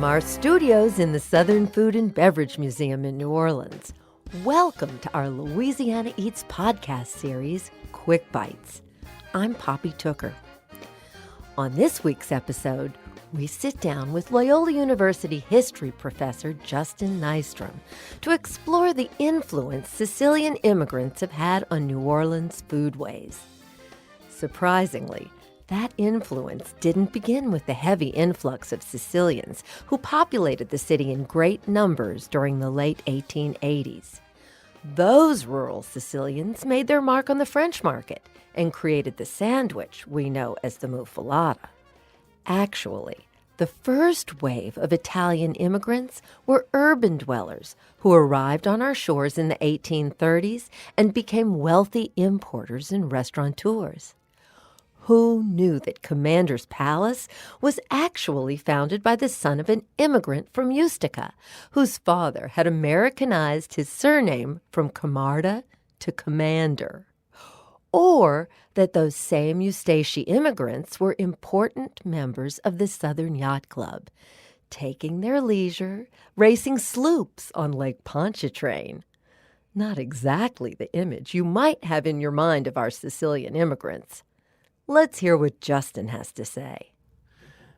From our studios in the Southern Food and Beverage Museum in New Orleans, welcome to our Louisiana Eats podcast series, Quick Bites. I'm Poppy Tooker. On this week's episode, we sit down with Loyola University history professor Justin Nystrom to explore the influence Sicilian immigrants have had on New Orleans foodways. Surprisingly, that influence didn't begin with the heavy influx of Sicilians who populated the city in great numbers during the late 1880s. Those rural Sicilians made their mark on the French market and created the sandwich we know as the muffalatta. Actually, the first wave of Italian immigrants were urban dwellers who arrived on our shores in the 1830s and became wealthy importers and restaurateurs. Who knew that Commander's Palace was actually founded by the son of an immigrant from Ustica, whose father had Americanized his surname from Camarda to Commander? Or that those same Ustaci immigrants were important members of the Southern Yacht Club, taking their leisure, racing sloops on Lake Pontchartrain. Not exactly the image you might have in your mind of our Sicilian immigrants. Let's hear what Justin has to say.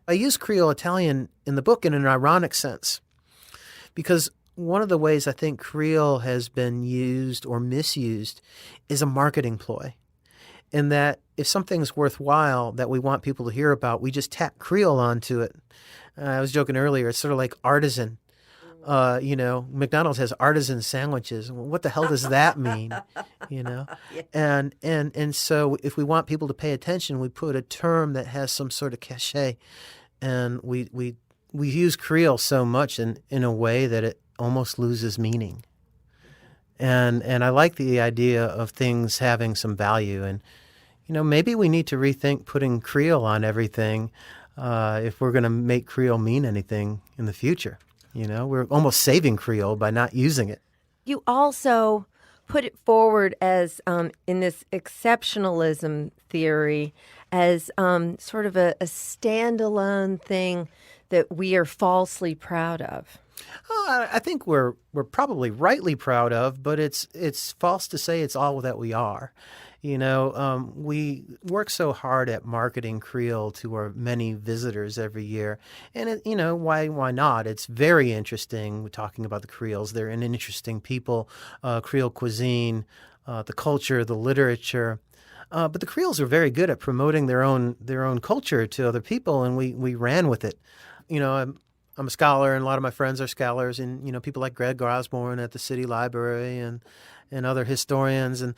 I use Creole Italian in the book in an ironic sense because one of the ways I think Creole has been used or misused is a marketing ploy. In that if something's worthwhile that we want people to hear about, we just tack Creole onto it. I was joking earlier, it's sort of like artisan. McDonald's has artisan sandwiches. What the hell does that mean? Yeah. And so if we want people to pay attention, we put a term that has some sort of cachet, and we use Creole so much in a way that it almost loses meaning. And I like the idea of things having some value, and maybe we need to rethink putting Creole on everything if we're going to make Creole mean anything in the future. We're almost saving Creole by not using it. You also put it forward as, in this exceptionalism theory, as sort of a standalone thing that we are falsely proud of. I think we're probably rightly proud of, but it's false to say it's all that we are. We work so hard at marketing Creole to our many visitors every year. And, why not? It's very interesting. We're talking about the Creoles. They're an interesting people, Creole cuisine, the culture, the literature. But the Creoles are very good at promoting their own culture to other people, and we ran with it. I'm a scholar, and a lot of my friends are scholars, and, people like Greg Osborne at the City Library and other historians. And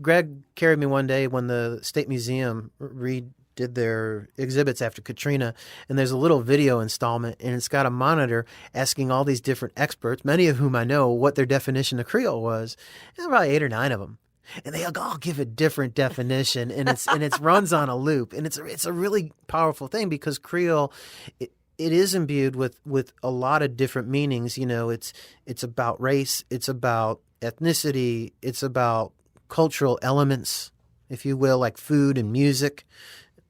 Greg carried me one day when the State Museum redid their exhibits after Katrina, and there's a little video installment, and it's got a monitor asking all these different experts, many of whom I know, what their definition of Creole was. And about 8 or 9 of them. And they all give a different definition, and it runs on a loop. And it's a really powerful thing because Creole, it is imbued with a lot of different meanings. It's about race, it's about ethnicity, it's about cultural elements, if you will, like food and music.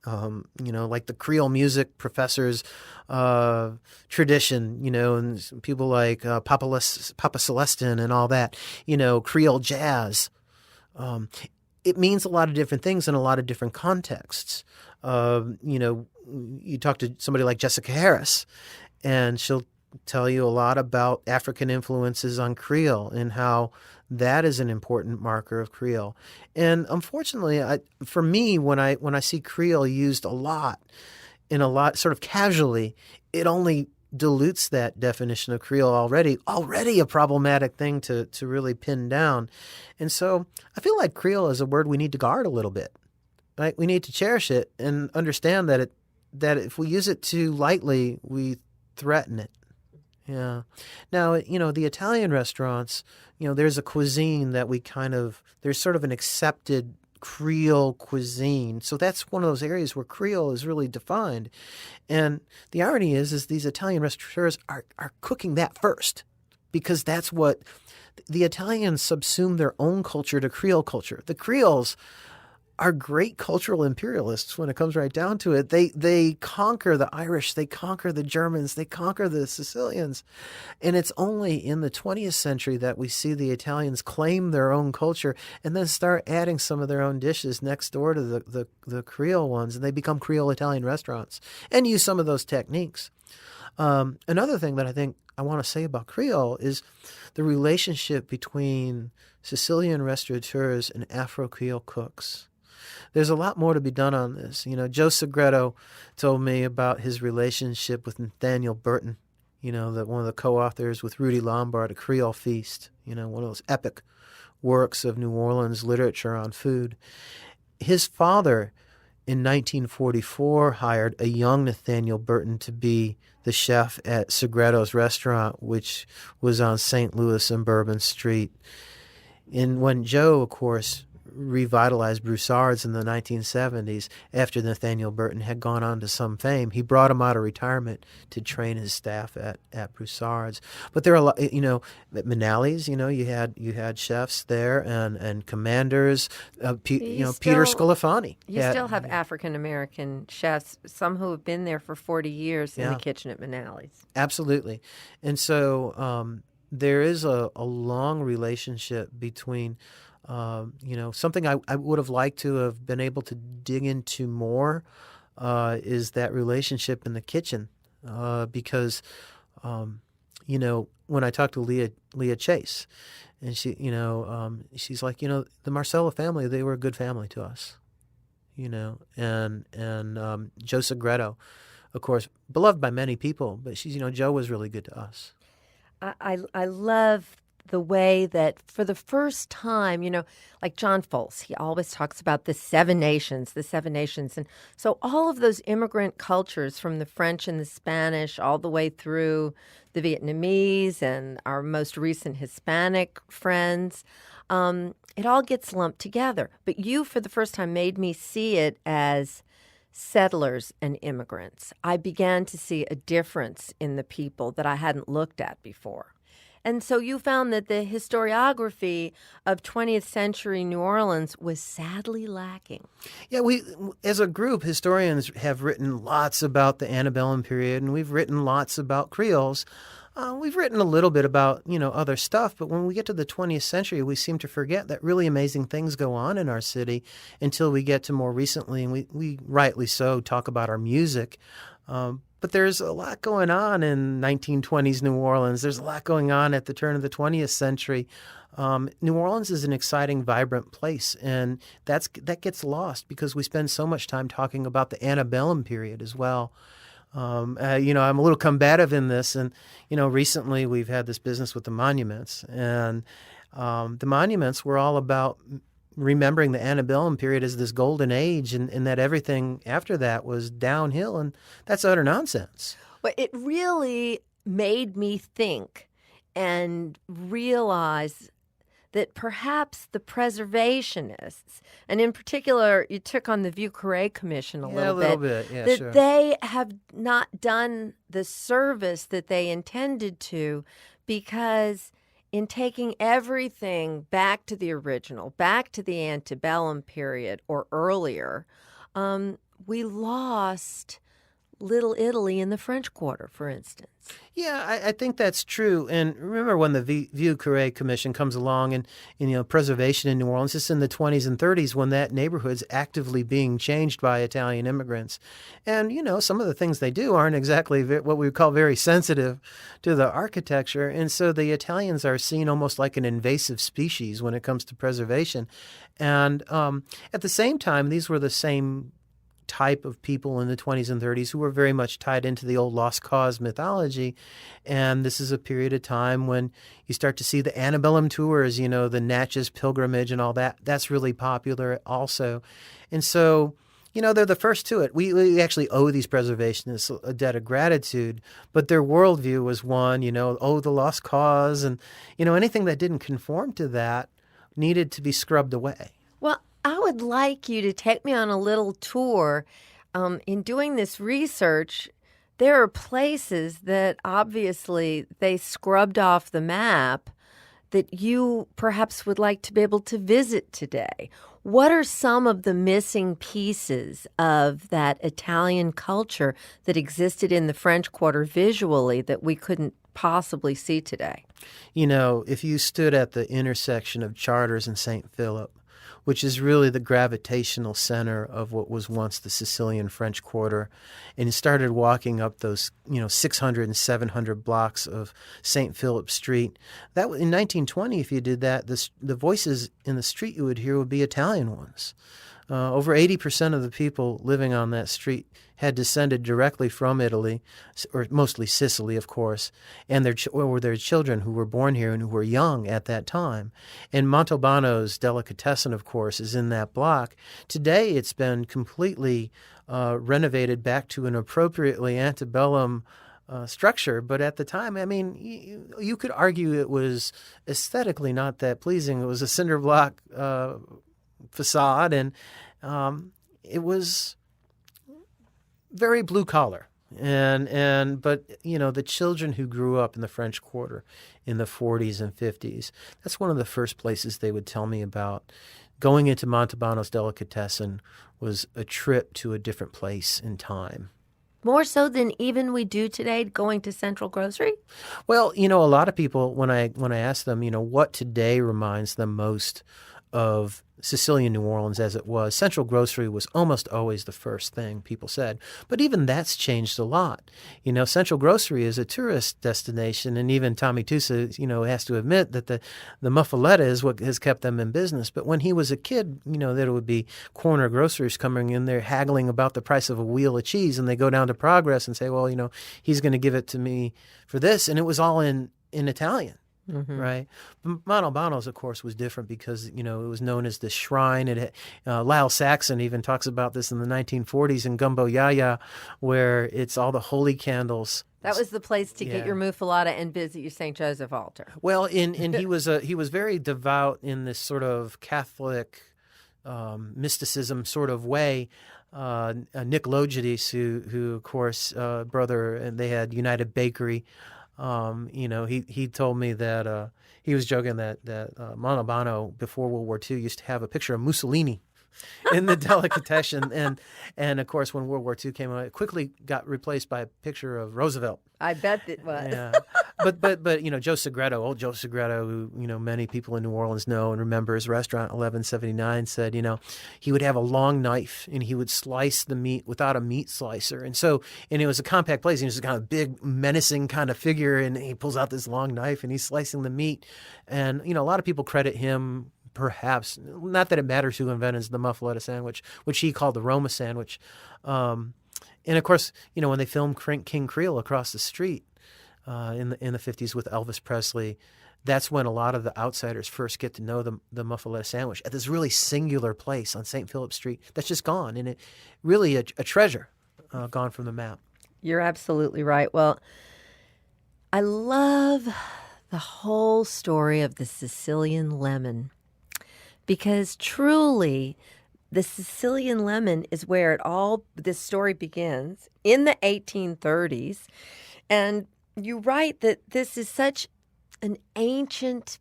Like the Creole music professor's tradition, and people like Papa Celestin and all that, Creole jazz. It means a lot of different things in a lot of different contexts. You talk to somebody like Jessica Harris, and she'll tell you a lot about African influences on Creole and how that is an important marker of Creole. And unfortunately, for me, when I see Creole used a lot sort of casually, it only dilutes that definition of Creole already a problematic thing to really pin down. And so I feel like Creole is a word we need to guard a little bit. Right? We need to cherish it and understand that if we use it too lightly, we threaten it. Yeah. Now, the Italian restaurants, there's a cuisine that there's sort of an accepted Creole cuisine. So that's one of those areas where Creole is really defined. And the irony is these Italian restaurateurs are cooking that first, because that's what the Italians subsume their own culture to Creole culture. The Creoles are great cultural imperialists when it comes right down to it. They conquer the Irish, they conquer the Germans, they conquer the Sicilians. And it's only in the 20th century that we see the Italians claim their own culture and then start adding some of their own dishes next door to the Creole ones, and they become Creole Italian restaurants and use some of those techniques. Another thing that I think I want to say about Creole is the relationship between Sicilian restaurateurs and Afro-Creole cooks. There's a lot more to be done on this. Joe Segreto told me about his relationship with Nathaniel Burton, one of the co-authors with Rudy Lombard, A Creole Feast, one of those epic works of New Orleans literature on food. His father, in 1944, hired a young Nathaniel Burton to be the chef at Segreto's restaurant, which was on St. Louis and Bourbon Street. And when Joe, of course, revitalized Broussard's in the 1970s, after Nathaniel Burton had gone on to some fame, he brought him out of retirement to train his staff at Broussard's. But there are a lot, at Manales, you had chefs there and commanders, Peter Scalafani. You still have African American chefs, some who have been there for 40 years in the kitchen at Manales. Absolutely. And so there is a long relationship between something I would have liked to have been able to dig into more is that relationship in the kitchen, because when I talked to Leah Chase, and she's like, the Marcella family, they were a good family to us, and Joe Segreto, of course, beloved by many people, but Joe was really good to us. I love the way that for the first time, like John Foles, he always talks about the seven nations. And so all of those immigrant cultures from the French and the Spanish all the way through the Vietnamese and our most recent Hispanic friends, it all gets lumped together. But you, for the first time, made me see it as settlers and immigrants. I began to see a difference in the people that I hadn't looked at before. And so you found that the historiography of 20th century New Orleans was sadly lacking. Yeah, we, as a group, historians have written lots about the antebellum period, and we've written lots about Creoles. We've written a little bit about, other stuff, but when we get to the 20th century, we seem to forget that really amazing things go on in our city until we get to more recently, and we rightly so talk about our music. But there's a lot going on in 1920s New Orleans. There's a lot going on at the turn of the 20th century. New Orleans is an exciting, vibrant place, and that gets lost because we spend so much time talking about the antebellum period as well. I'm a little combative in this, and recently we've had this business with the monuments, and the monuments were all about remembering the antebellum period as this golden age, and that everything after that was downhill, and that's utter nonsense. But it really made me think and realize that perhaps the preservationists, and in particular, you took on the Vieux-Carré Commission a little bit, yeah, that sure. they have not done the service that they intended to, because in taking everything back to the original, back to the antebellum period or earlier, we lost Little Italy in the French Quarter, for instance. Yeah, I think that's true. And remember when the Vieux-Carré Commission comes along and preservation in New Orleans, it's in the 20s and 30s when that neighborhood's actively being changed by Italian immigrants. And, some of the things they do aren't exactly what we would call very sensitive to the architecture. And so the Italians are seen almost like an invasive species when it comes to preservation. And at the same time, these were the same type of people in the 20s and 30s who were very much tied into the old lost cause mythology. And this is a period of time when you start to see the antebellum tours, the Natchez pilgrimage and all that. That's really popular also. And so, they're the first to it. We actually owe these preservationists a debt of gratitude, but their worldview was one, the lost cause. And, anything that didn't conform to that needed to be scrubbed away. Well, I would like you to take me on a little tour. In doing this research, there are places that obviously they scrubbed off the map that you perhaps would like to be able to visit today. What are some of the missing pieces of that Italian culture that existed in the French Quarter visually that we couldn't possibly see today? If you stood at the intersection of Chartres and St. Philip, which is really the gravitational center of what was once the Sicilian French Quarter, and started walking up those, 600 and 700 blocks of St. Philip Street, that in 1920, if you did that, the voices in the street you would hear would be Italian ones. Over 80% of the people living on that street had descended directly from Italy, or mostly Sicily, of course, and their children who were born here and who were young at that time. And Montalbano's delicatessen, of course, is in that block. Today, it's been completely renovated back to an appropriately antebellum structure, but at the time, you could argue it was aesthetically not that pleasing. It was a cinder block facade, and it was very blue collar, but the children who grew up in the French Quarter in the 40s and 50s, that's one of the first places they would tell me about. Going into Montalbano's delicatessen was a trip to a different place in time. More so than even we do today going to Central Grocery? Well, a lot of people, when I ask them, what today reminds them most of Sicilian New Orleans as it was, Central Grocery was almost always the first thing people said. But even that's changed a lot. Central Grocery is a tourist destination, and even Tommy Tusa, has to admit that the muffalatta is what has kept them in business. But when he was a kid, there would be corner grocers coming in there haggling about the price of a wheel of cheese, and they go down to Progress and say, well, he's going to give it to me for this, and it was all in Italian. Mm-hmm. Right. Montalbano's, of course, was different because, it was known as the shrine. Lyle Saxon even talks about this in the 1940s in Gumbo Yaya, where it's all the holy candles. That was the place to get your muffalatta and visit your St. Joseph altar. Well, and he was very devout in this sort of Catholic mysticism sort of way. Nick Logidis, who of course, brother, and they had United Bakery. He told me that he was joking that Montalbano before World War II used to have a picture of Mussolini in the delicatessen, and of course when World War II came out, it quickly got replaced by a picture of Roosevelt. I bet it was. Yeah, but Joe Segreto, old Joe Segreto, who many people in New Orleans know and remember his restaurant 1179, said he would have a long knife and he would slice the meat without a meat slicer, and it was a compact place. He was a kind of big, menacing kind of figure, and he pulls out this long knife and he's slicing the meat, and a lot of people credit him. Perhaps, not that it matters who invented the muffalatta sandwich, which he called the Roma sandwich. And of course, when they filmed King Creole across the street in the 50s with Elvis Presley, that's when a lot of the outsiders first get to know the muffalatta sandwich at this really singular place on St. Philip Street that's just gone, and it really a treasure gone from the map. You're absolutely right. Well, I love the whole story of the Sicilian lemon. Because truly, the Sicilian lemon is where this story begins in the 1830s. And you write that this is such an ancient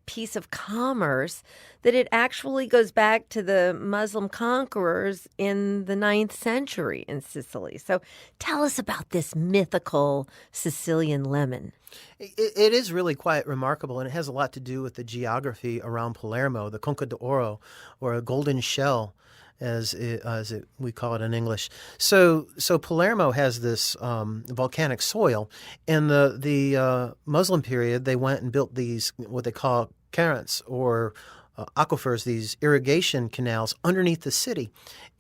piece of commerce that it actually goes back to the Muslim conquerors in the 9th century in Sicily. So tell us about this mythical Sicilian lemon. It is really quite remarkable, and it has a lot to do with the geography around Palermo, the Conca d'Oro, or a golden shell, as we call it in English. So Palermo has this volcanic soil. In the Muslim period, they went and built these what they call currents or aquifers, these irrigation canals underneath the city,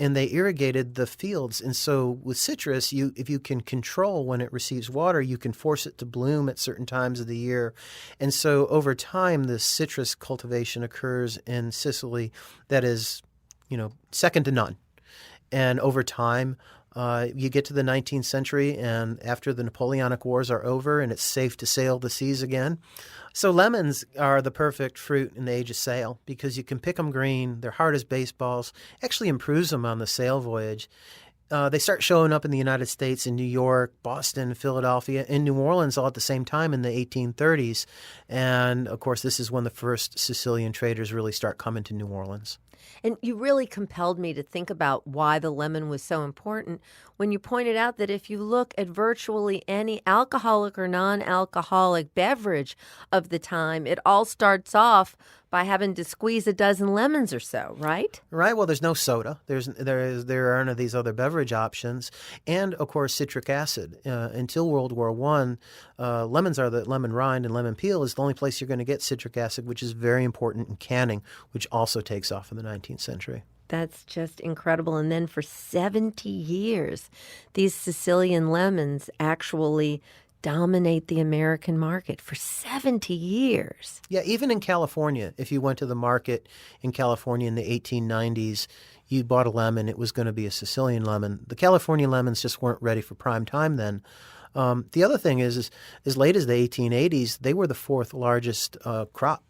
and they irrigated the fields. And so with citrus, if you can control when it receives water, you can force it to bloom at certain times of the year. And so over time, the citrus cultivation occurs in Sicily that is, second to none. And over time, you get to the 19th century, and after the Napoleonic Wars are over and it's safe to sail the seas again. So lemons are the perfect fruit in the age of sail because you can pick them green. They're hard as baseballs. Actually improves them on the sail voyage. They start showing up in the United States, in New York, Boston, Philadelphia, and New Orleans all at the same time in the 1830s. And, of course, this is when the first Sicilian traders really start coming to New Orleans. And you really compelled me to think about why the lemon was so important when you pointed out that if you look at virtually any alcoholic or non-alcoholic beverage of the time, it all starts off by having to squeeze a dozen lemons or so, right? Right. Well, there's no soda. There are none of these other beverage options, and of course citric acid. Until World War I, lemons are the lemon rind and lemon peel is the only place you're going to get citric acid, which is very important in canning, which also takes off in the 19th century. That's just incredible. And then for 70 years, these Sicilian lemons actually dominate the American market for 70 years. Yeah, even in California, if you went to the market in California in the 1890s, you bought a lemon, it was going to be a Sicilian lemon. The California lemons just weren't ready for prime time then. The other thing is as late as the 1880s, they were the fourth largest crop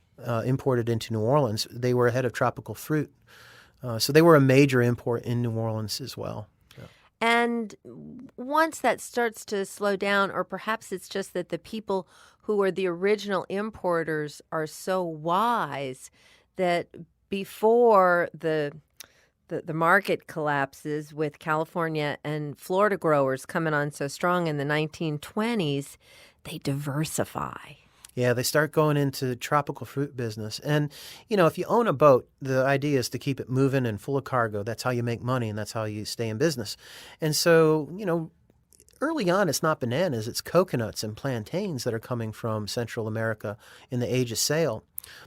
imported into New Orleans. They were ahead of tropical fruit. So they were a major import in New Orleans as well. And once that starts to slow down, or perhaps it's just that the people who are the original importers are so wise that before the market collapses with California and Florida growers coming on so strong in the 1920s, they diversify. Yeah, they start going into tropical fruit business. And, if you own a boat, the idea is to keep it moving and full of cargo. That's how you make money and that's how you stay in business. And so, early on, it's not bananas, it's coconuts and plantains that are coming from Central America in the age of sail.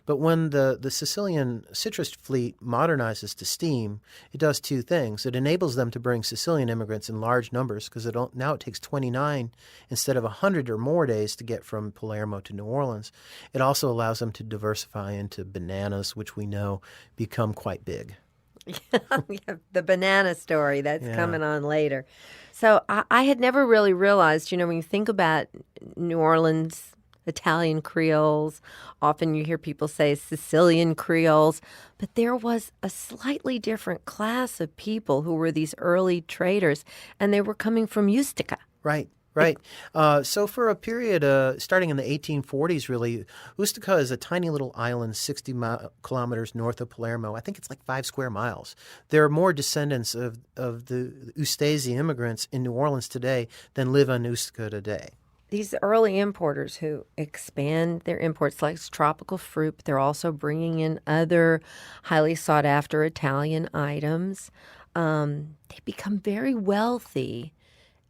But when the Sicilian citrus fleet modernizes to steam, it does two things. It enables them to bring Sicilian immigrants in large numbers because now it takes 29 instead of 100 or more days to get from Palermo to New Orleans. It also allows them to diversify into bananas, which we know become quite big. Yeah, the banana story that's coming on later. So I had never really realized, when you think about New Orleans, Italian Creoles, often you hear people say Sicilian Creoles, but there was a slightly different class of people who were these early traders, and they were coming from Ustica. Right. So for a period starting in the 1840s, really, Ustica is a tiny little island 60 kilometers north of Palermo. I think it's like 5 square miles. There are more descendants of the Ustese immigrants in New Orleans today than live on Ustica today. These early importers who expand their imports like tropical fruit, but they're also bringing in other highly sought-after Italian items. They become very wealthy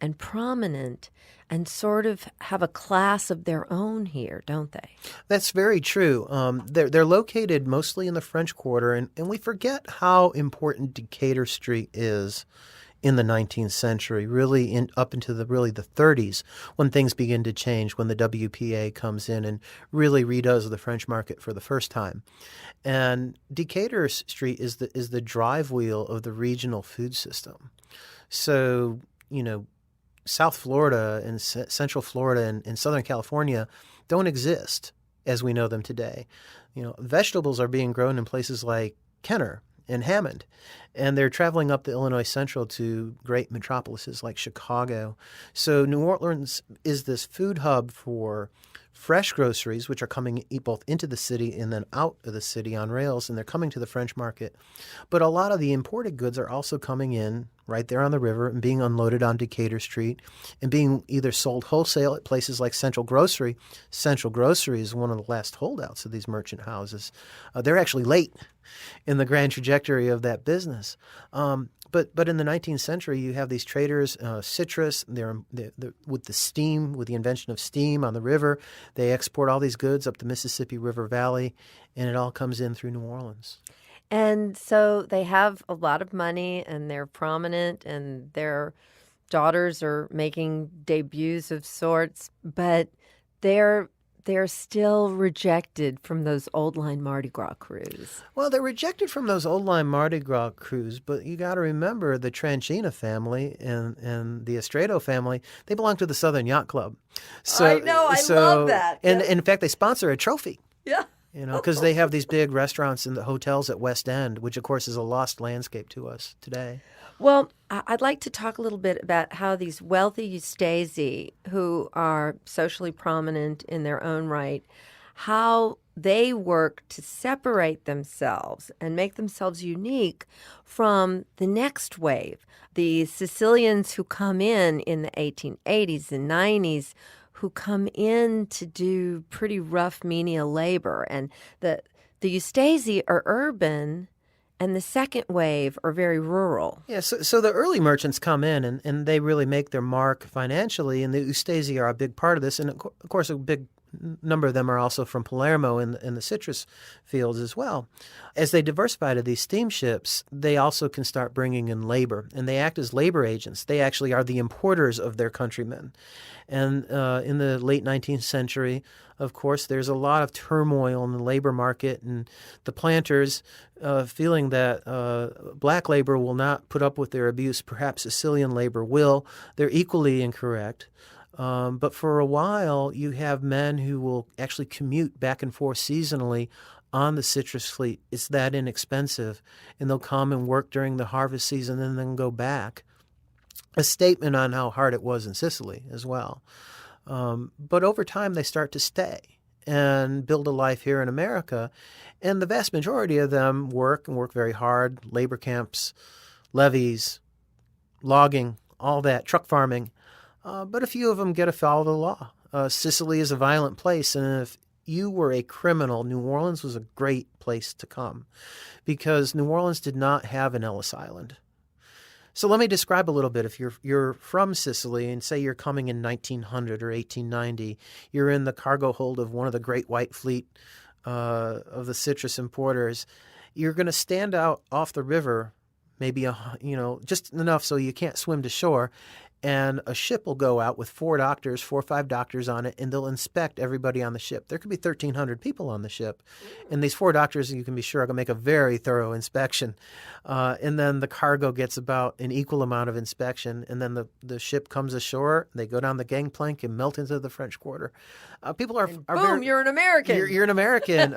and prominent and sort of have a class of their own here, don't they? That's very true. They're located mostly in the French Quarter, and we forget how important Decatur Street is in the 19th century, really up into the 30s, when things begin to change, when the WPA comes in and really redoes the French market for the first time. And Decatur Street is the drive wheel of the regional food system. So, South Florida and Central Florida and Southern California don't exist as we know them today. Vegetables are being grown in places like Kenner and Hammond, and they're traveling up the Illinois Central to great metropolises like Chicago. So New Orleans is this food hub for fresh groceries, which are coming both into the city and then out of the city on rails, and they're coming to the French market. But a lot of the imported goods are also coming in right there on the river and being unloaded on Decatur Street and being either sold wholesale at places like Central Grocery. Central Grocery is one of the last holdouts of these merchant houses. They're actually late in the grand trajectory of that business. But in the 19th century, you have these traders, citrus, they're with the invention of steam on the river, they export all these goods up the Mississippi River Valley, and it all comes in through New Orleans. And so they have a lot of money and they're prominent and their daughters are making debuts of sorts, but they're still rejected from those old line Mardi Gras crews. Well, they're rejected from those old line Mardi Gras crews, but you got to remember the Tranchina family and the Estredo family, they belong to the Southern Yacht Club. So, I know, I love that. And in fact, they sponsor a trophy. Yeah. Because they have these big restaurants and the hotels at West End, which, of course, is a lost landscape to us today. Well, I'd like to talk a little bit about how these wealthy Ustese, who are socially prominent in their own right, how they work to separate themselves and make themselves unique from the next wave. The Sicilians who come in the 1880s and 90s, who come in to do pretty rough menial labor. And the Ustesi are urban, and the second wave are very rural. Yeah, so the early merchants come in and they really make their mark financially, and the Ustesi are a big part of this. And of course, a big number of them are also from Palermo in the citrus fields as well. As they diversify to these steamships, they also can start bringing in labor, and they act as labor agents. They actually are the importers of their countrymen. And in the late 19th century, of course, there's a lot of turmoil in the labor market, and the planters, feeling that black labor will not put up with their abuse, perhaps Sicilian labor will. They're equally incorrect. But for a while, you have men who will actually commute back and forth seasonally on the citrus fleet. It's that inexpensive, and they'll come and work during the harvest season and then go back. A statement on how hard it was in Sicily as well. But over time, they start to stay and build a life here in America. And the vast majority of them work very hard, labor camps, levees, logging, all that, truck farming. But a few of them get afoul of the law. Sicily is a violent place, and if you were a criminal, New Orleans was a great place to come because New Orleans did not have an Ellis Island. So let me describe a little bit. If you're from Sicily and say you're coming in 1900 or 1890, you're in the cargo hold of one of the great white fleet of the citrus importers, you're going to stand out off the river, maybe just enough so you can't swim to shore, and a ship will go out with 4 or 5 doctors on it, and they'll inspect everybody on the ship. There could be 1,300 people on the ship, and these 4 doctors, you can be sure, are going to make a very thorough inspection. And then the cargo gets about an equal amount of inspection, and then the ship comes ashore, they go down the gangplank and melt into the French Quarter. People are boom, you're an American. You're an American,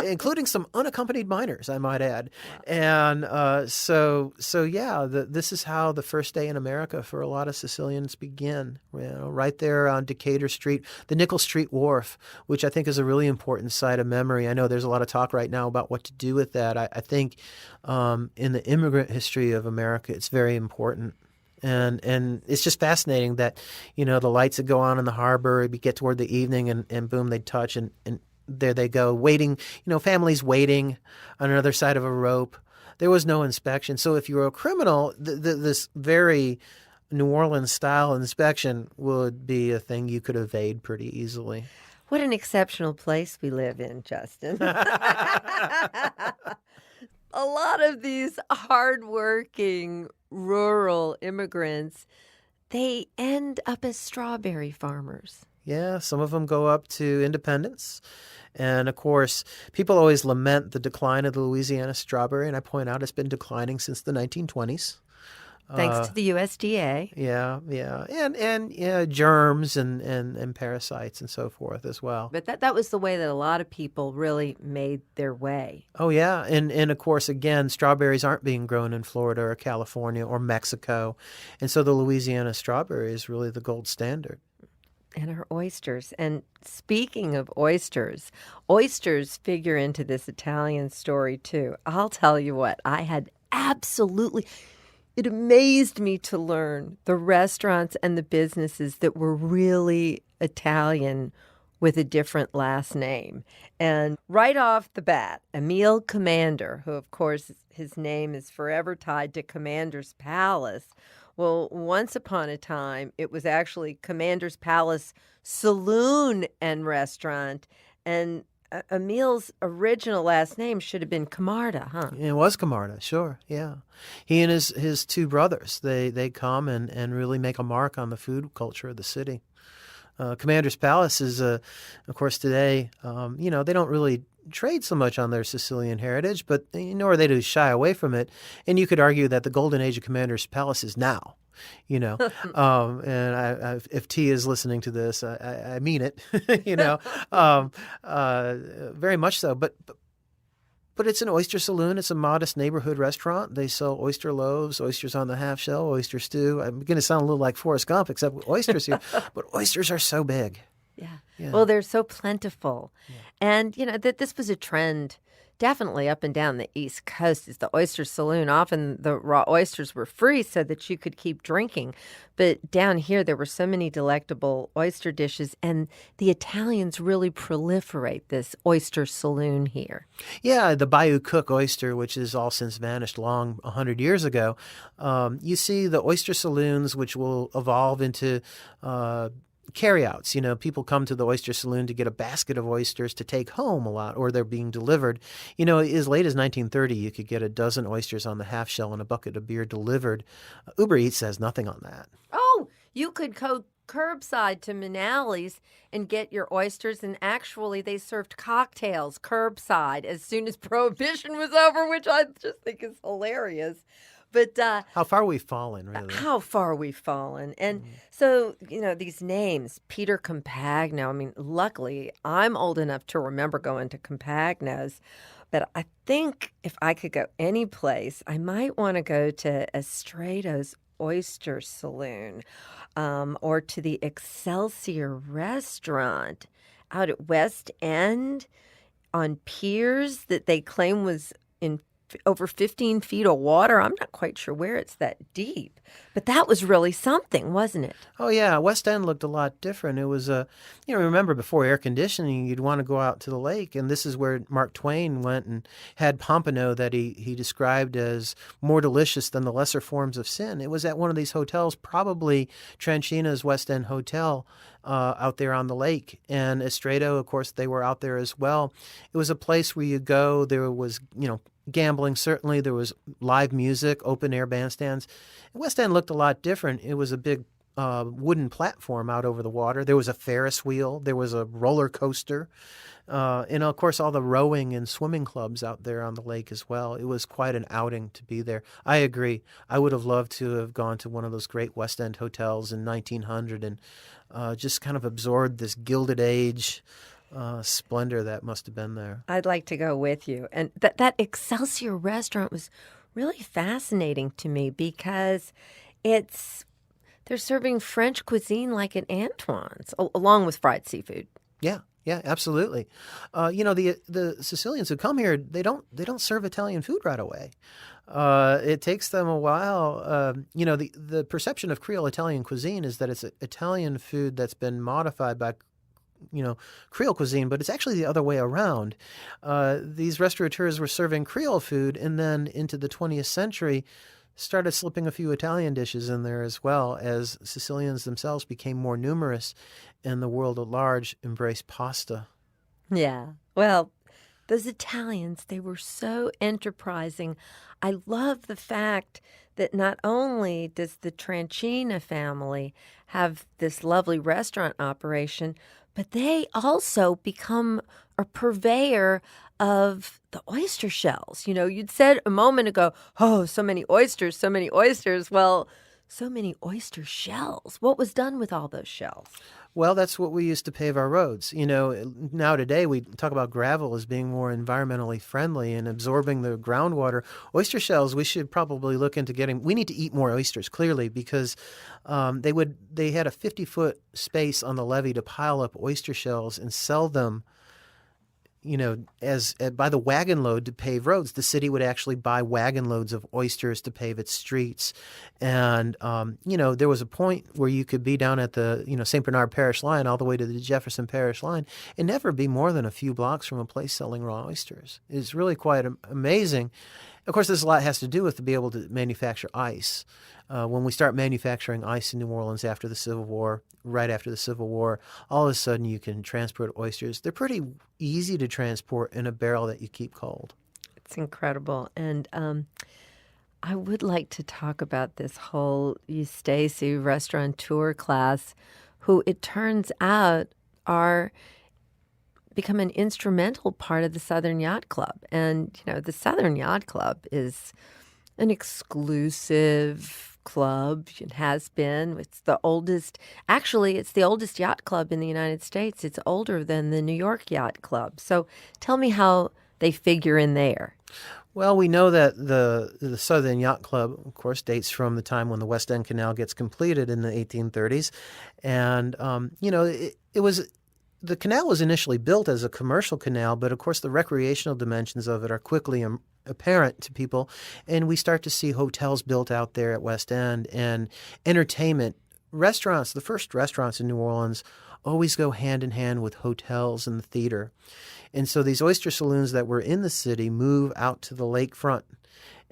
including some unaccompanied minors, I might add. Wow. And this is how the first day in America for a lot of Sicilians begin, right there on Decatur Street, the Nickel Street Wharf, which I think is a really important site of memory. I know there's a lot of talk right now about what to do with that. I think in the immigrant history of America, it's very important. And it's just fascinating that, the lights that go on in the harbor, we get toward the evening and boom, they touch and there they go, waiting, families waiting on another side of a rope. There was no inspection. So if you were a criminal, this very New Orleans style inspection would be a thing you could evade pretty easily. What an exceptional place we live in, Justin. A lot of these hardworking rural immigrants, they end up as strawberry farmers. Yeah, some of them go up to independence. And, of course, people always lament the decline of the Louisiana strawberry, and I point out it's been declining since the 1920s. Thanks to the USDA. Yeah. And germs and parasites and so forth as well. But that was the way that a lot of people really made their way. Oh, yeah. And of course, again, strawberries aren't being grown in Florida or California or Mexico. And so the Louisiana strawberry is really the gold standard. And our oysters. And speaking of oysters figure into this Italian story too. I'll tell you what, it amazed me to learn the restaurants and the businesses that were really Italian with a different last name. And right off the bat, Emile Commander, who of course his name is forever tied to Commander's Palace. Well, once upon a time, it was actually Commander's Palace Saloon and Restaurant. And Emile's original last name should have been Camarda, huh? It was Camarda, sure, yeah. He and his 2 brothers, they come and really make a mark on the food culture of the city. Commander's Palace is, of course, today, they don't really trade so much on their Sicilian heritage, but nor they do shy away from it. And you could argue that the golden age of Commander's Palace is now. And if T is listening to this, I mean it, very much so. But it's an oyster saloon. It's a modest neighborhood restaurant. They sell oyster loaves, oysters on the half shell, oyster stew. I'm going to sound a little like Forrest Gump, except with oysters here. But oysters are so big. Yeah. Yeah. Well, they're so plentiful. Yeah. And, that this was a trend definitely up and down the East Coast is the oyster saloon. Often the raw oysters were free so that you could keep drinking. But down here, there were so many delectable oyster dishes, and the Italians really proliferate this oyster saloon here. Yeah, the Bayou Cook oyster, which is all since vanished long 100 years ago. You see the oyster saloons, which will evolve into carryouts. People come to the oyster saloon to get a basket of oysters to take home a lot, or they're being delivered. As late as 1930, you could get a dozen oysters on the half shell and a bucket of beer delivered. Uber Eats has nothing on that. Oh, you could go curbside to Manales and get your oysters, and actually they served cocktails curbside as soon as Prohibition was over, which I just think is hilarious. But how far we've fallen, really. How far we've fallen. And so, these names, Peter Compagno, I mean, luckily I'm old enough to remember going to Compagno's, but I think if I could go any place, I might want to go to Estrato's Oyster Saloon, or to the Excelsior Restaurant out at West End on piers that they claim was in over 15 feet of water. I'm not quite sure where it's that deep, but that was really something, wasn't it? Oh, yeah. West End looked a lot different. It was, remember before air conditioning, you'd want to go out to the lake. And this is where Mark Twain went and had pompano that he described as more delicious than the lesser forms of sin. It was at one of these hotels, probably Tranchina's West End Hotel, out there on the lake. And Estrato, of course, they were out there as well. It was a place where you go. There was, gambling, certainly. There was live music, open-air bandstands. West End looked a lot different. It was a big wooden platform out over the water. There was a Ferris wheel. There was a roller coaster. And, of course, all the rowing and swimming clubs out there on the lake as well. It was quite an outing to be there. I agree. I would have loved to have gone to one of those great West End hotels in 1900 and just kind of absorbed this Gilded Age splendor that must have been there. I'd like to go with you. And that Excelsior restaurant was really fascinating to me because they're serving French cuisine like at Antoine's, along with fried seafood. Yeah, absolutely. The Sicilians who come here, they don't serve Italian food right away. It takes them a while. The perception of Creole Italian cuisine is that it's Italian food that's been modified by Creole cuisine, but it's actually the other way around. These restaurateurs were serving Creole food, and then into the 20th century started slipping a few Italian dishes in there as well, as Sicilians themselves became more numerous and the world at large embraced pasta. Yeah. Well, those Italians, they were so enterprising. I love the fact that not only does the Tranchina family have this lovely restaurant operation, but they also become a purveyor of the oyster shells. You'd said a moment ago, oh, so many oysters, so many oysters. Well, so many oyster shells. What was done with all those shells? Well, that's what we used to pave our roads. Now today we talk about gravel as being more environmentally friendly and absorbing the groundwater. Oyster shells, we should probably look into getting. We need to eat more oysters, clearly, because they had a 50-foot space on the levee to pile up oyster shells and sell them. As by the wagon load to pave roads. The city would actually buy wagon loads of oysters to pave its streets. And, there was a point where you could be down at the, St. Bernard Parish line all the way to the Jefferson Parish line and never be more than a few blocks from a place selling raw oysters. It's really quite amazing. Of course, this a lot has to do with to be able to manufacture ice. When we start manufacturing ice in New Orleans after the Civil War, right after the Civil War, all of a sudden you can transport oysters. They're pretty easy to transport in a barrel that you keep cold. It's incredible. And I would like to talk about this whole Eustace restaurateur class, who it turns out are become an instrumental part of the Southern Yacht Club. And, the Southern Yacht Club is an exclusive club. It has been. It's the oldest. Actually, it's the oldest yacht club in the United States. It's older than the New York Yacht Club. So tell me how they figure in there. Well, we know that the Southern Yacht Club, of course, dates from the time when the West End Canal gets completed in the 1830s. And, it was the canal was initially built as a commercial canal, but of course the recreational dimensions of it are quickly apparent to people, and we start to see hotels built out there at West End and entertainment. Restaurants, the first restaurants in New Orleans always go hand in hand with hotels and the theater. And so these oyster saloons that were in the city move out to the lakefront.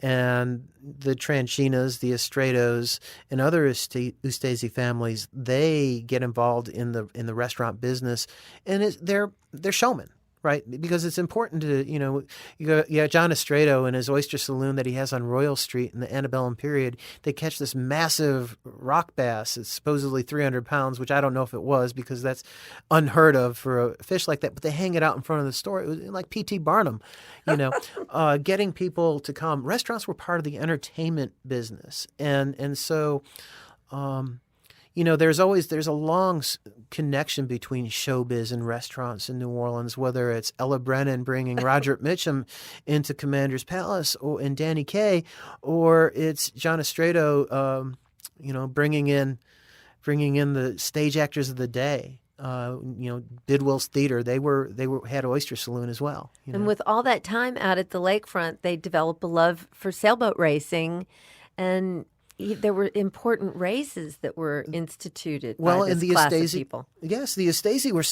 And the Tranchinas, the Estratos, and other Ustesi families, they get involved in the restaurant business, and they're showmen, right? Because it's important to, you got John Estrato and his oyster saloon that he has on Royal Street in the antebellum period. They catch this massive rock bass. It's supposedly 300 pounds, which I don't know if it was because that's unheard of for a fish like that. But they hang it out in front of the store. It was like P.T. Barnum, getting people to come. Restaurants were part of the entertainment business. And so there's a long connection between showbiz and restaurants in New Orleans, whether it's Ella Brennan bringing Roger Mitchum into Commander's Palace and Danny Kaye, or it's John Estrato, bringing in the stage actors of the day. Bidwell's Theater, they had oyster saloon as well. And with all that time out at the lakefront, they developed a love for sailboat racing, and there were important races that were instituted by this class of people. Yes, the Ustesi were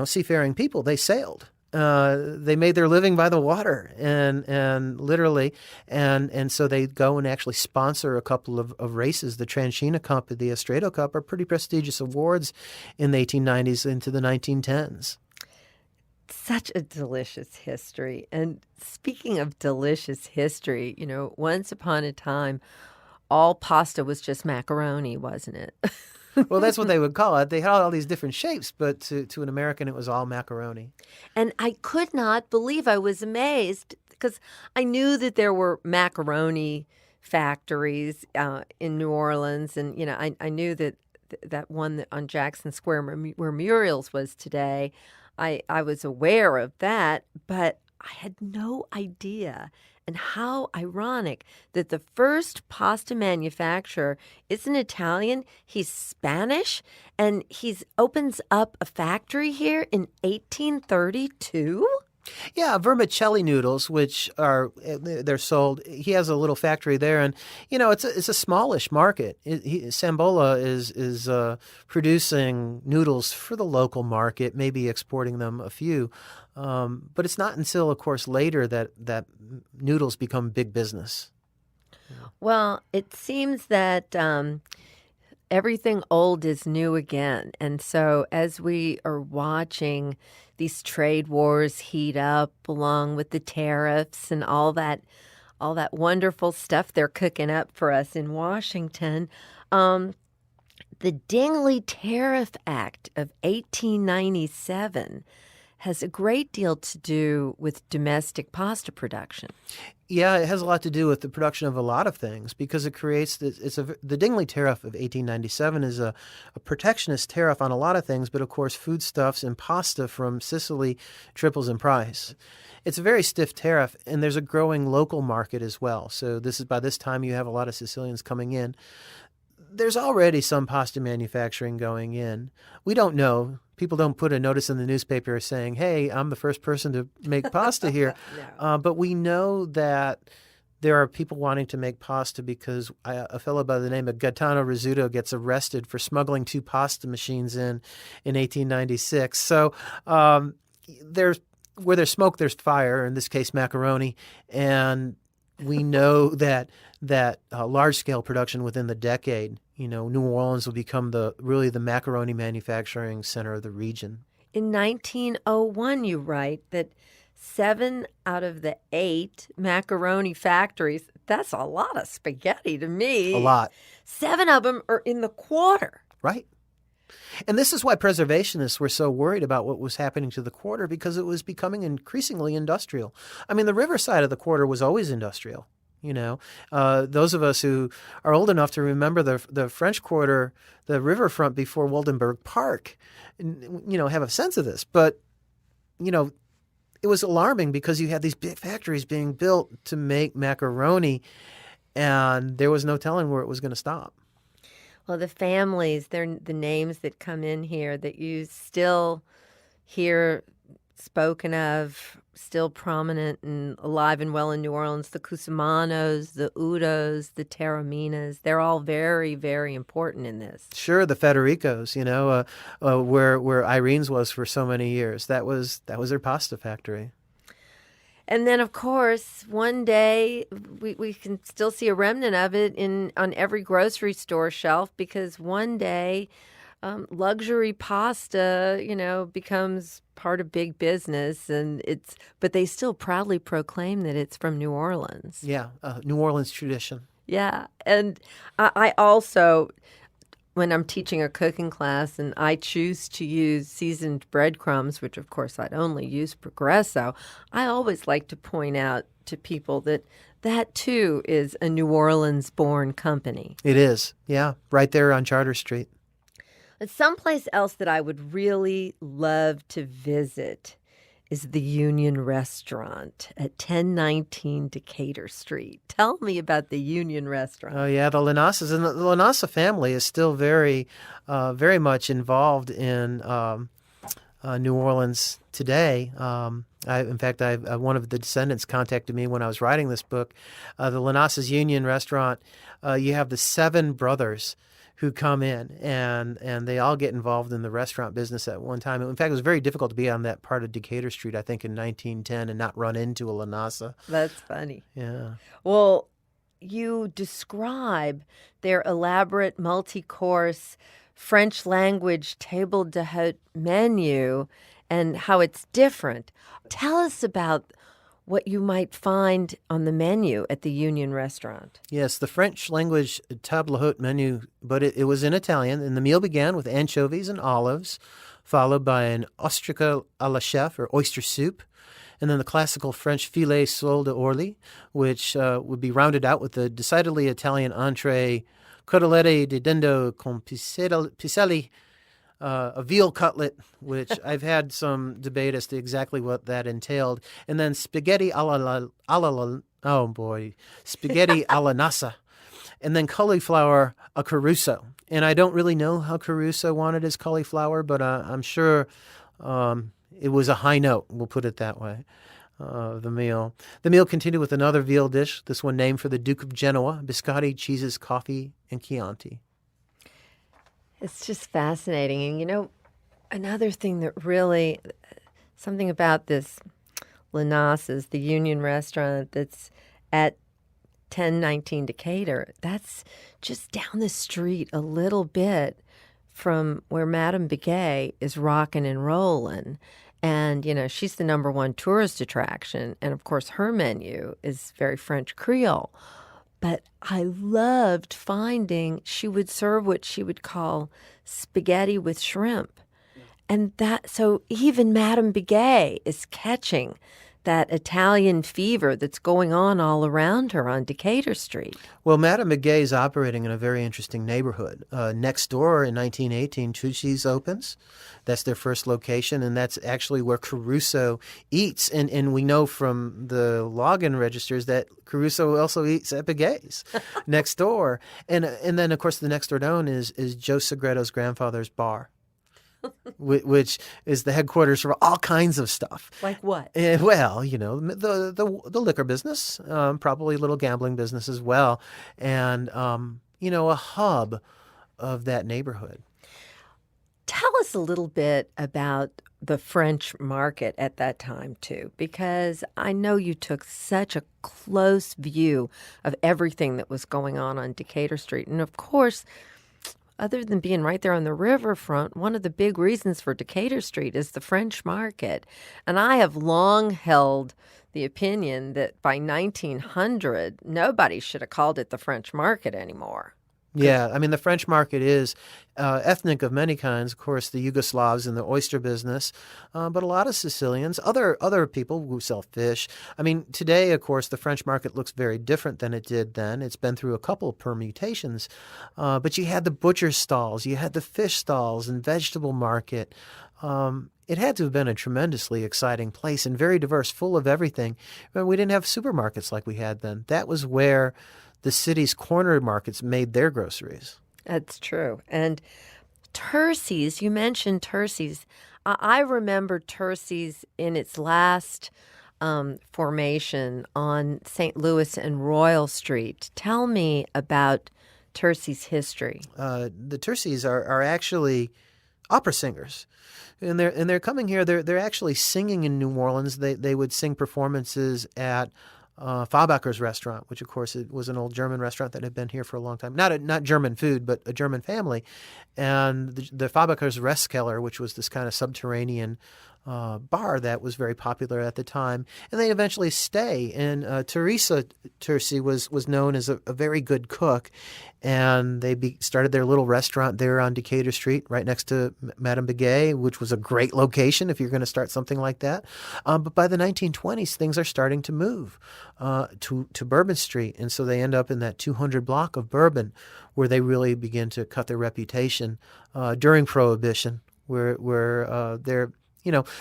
seafaring people. They sailed. They made their living by the water, and literally, and so they go and actually sponsor a couple of races. The Tranchina Cup and the Estrato Cup are pretty prestigious awards in the 1890s into the 1910s. Such a delicious history. And speaking of delicious history, once upon a time, all pasta was just macaroni, wasn't it? Well, that's what they would call it. They had all these different shapes, but to an American, it was all macaroni. And I could not believe, I was amazed, because I knew that there were macaroni factories in New Orleans. And, I knew that one that on Jackson Square where Muriel's was today, I was aware of that, but I had no idea. And how ironic that the first pasta manufacturer isn't Italian, he's Spanish, and he opens up a factory here in 1832? Yeah, vermicelli noodles, which they're sold. He has a little factory there, and it's a smallish market. Sambola is producing noodles for the local market, maybe exporting them a few, but it's not until, of course, later that noodles become big business. Well, it seems that everything old is new again, and so as we are watching these trade wars heat up along with the tariffs and all that wonderful stuff they're cooking up for us in Washington. The Dingley Tariff Act of 1897 has a great deal to do with domestic pasta production. Yeah, it has a lot to do with the production of a lot of things because it creates the Dingley Tariff of 1897 is a protectionist tariff on a lot of things, but of course foodstuffs and pasta from Sicily triples in price. It's a very stiff tariff, and there's a growing local market as well. So by this time you have a lot of Sicilians coming in. There's already some pasta manufacturing going in. We don't know. People don't put a notice in the newspaper saying, hey, I'm the first person to make pasta here. No. But we know that there are people wanting to make pasta because a fellow by the name of Gaetano Rizzuto gets arrested for smuggling 2 pasta machines in 1896. So where there's smoke, there's fire, in this case macaroni. And we know that large-scale production within the decade, New Orleans will become the macaroni manufacturing center of the region. In 1901, you write that 7 out of the 8 macaroni factories, that's a lot of spaghetti to me. A lot. 7 of them are in the quarter. Right. And this is why preservationists were so worried about what was happening to the quarter, because it was becoming increasingly industrial. I mean, the riverside of the quarter was always industrial. Those of us who are old enough to remember the French Quarter, the riverfront before Waldenberg Park, have a sense of this. But, it was alarming because you had these big factories being built to make macaroni, and there was no telling where it was going to stop. Well, the families, they're the names that come in here that you still hear spoken of, still prominent and alive and well in New Orleans, the Cusamanos, the Udos, the Taraminas. They're all very, very important in this. Sure, the Federicos, where Irene's was for so many years. That was their pasta factory. And then, of course, one day we can still see a remnant of it on every grocery store shelf, because one day luxury pasta, becomes part of big business, but they still proudly proclaim that it's from New Orleans. Yeah, New Orleans tradition. Yeah, and I also, when I'm teaching a cooking class and I choose to use seasoned breadcrumbs, which of course I'd only use Progresso, I always like to point out to people that too is a New Orleans-born company. It is, yeah, right there on Charter Street. But someplace else that I would really love to visit is the Union Restaurant at 1019 Decatur Street. Tell me about the Union Restaurant. Oh, yeah, the Lanasas. And the Lanasa family is still very much involved in New Orleans today. In fact, one of the descendants contacted me when I was writing this book. The Lanasas Union Restaurant, you have the 7 brothers who come in, and they all get involved in the restaurant business at one time. In fact, it was very difficult to be on that part of Decatur Street, I think, in 1910 and not run into a Lanasa. That's funny. Yeah. Well, you describe their elaborate multi-course French language table d'hôte menu and how it's different. Tell us about what you might find on the menu at the Union Restaurant. Yes, the French language table d'hôte menu, but it was in Italian, and the meal began with anchovies and olives, followed by an Ustica à la chef, or oyster soup, and then the classical French filet sole d'orly, which would be rounded out with the decidedly Italian entree cotolette di dendo con piselli, a veal cutlet, which I've had some debate as to exactly what that entailed, and then spaghetti spaghetti alla nassa, and then cauliflower a Caruso. And I don't really know how Caruso wanted his cauliflower, but I'm sure it was a high note, we'll put it that way. The meal continued with another veal dish, this one named for the Duke of Genoa, biscotti, cheeses, coffee, and Chianti. It's just fascinating. And, another thing that really, something about this Lanasas, the Union Restaurant that's at 1019 Decatur, that's just down the street a little bit from where Madame Begay is rocking and rolling. And, she's the number one tourist attraction. And, of course, her menu is very French Creole. But I loved finding she would serve what she would call spaghetti with shrimp. And so even Madame Begay is catching that Italian fever that's going on all around her on Decatur Street. Well, Madame Begay is operating in a very interesting neighborhood. Next door in 1918, Tucci's opens. That's their first location, and that's actually where Caruso eats. And we know from the login registers that Caruso also eats at Begay's next door. And then, of course, the next door down is Joe Segredo's grandfather's bar, which is the headquarters for all kinds of stuff. Like what? Well, the liquor business, probably a little gambling business as well, and a hub of that neighborhood. Tell us a little bit about the French market at that time, too, because I know you took such a close view of everything that was going on Decatur Street. And, of course, other than being right there on the riverfront, one of the big reasons for Decatur Street is the French market. And I have long held the opinion that by 1900, nobody should have called it the French market anymore. Yeah, I mean, the French market is ethnic of many kinds. Of course, the Yugoslavs in the oyster business, but a lot of Sicilians, other people who sell fish. I mean, today, of course, the French market looks very different than it did then. It's been through a couple of permutations. But you had the butcher stalls, you had the fish stalls and vegetable market. It had to have been a tremendously exciting place and very diverse, full of everything. I mean, we didn't have supermarkets like we had then. That was where the city's corner markets made their groceries. That's true. And Terces, you mentioned Terces. I remember Terces in its last formation on St. Louis and Royal Street. Tell me about Terces' history. The Terces are actually opera singers. And they're coming here. They're actually singing in New Orleans. They would sing performances at Fabacher's restaurant, which of course it was an old German restaurant that had been here for a long time. Not German food, but a German family. And the Fabacher's Restkeller, which was this kind of subterranean bar that was very popular at the time, and they eventually stay. And Teresa Terci was known as a very good cook, and they started their little restaurant there on Decatur Street, right next to Madame Begay, which was a great location if you're going to start something like that. But by the 1920s, things are starting to move to Bourbon Street, and so they end up in that 200 block of Bourbon, where they really begin to cut their reputation during Prohibition, where they're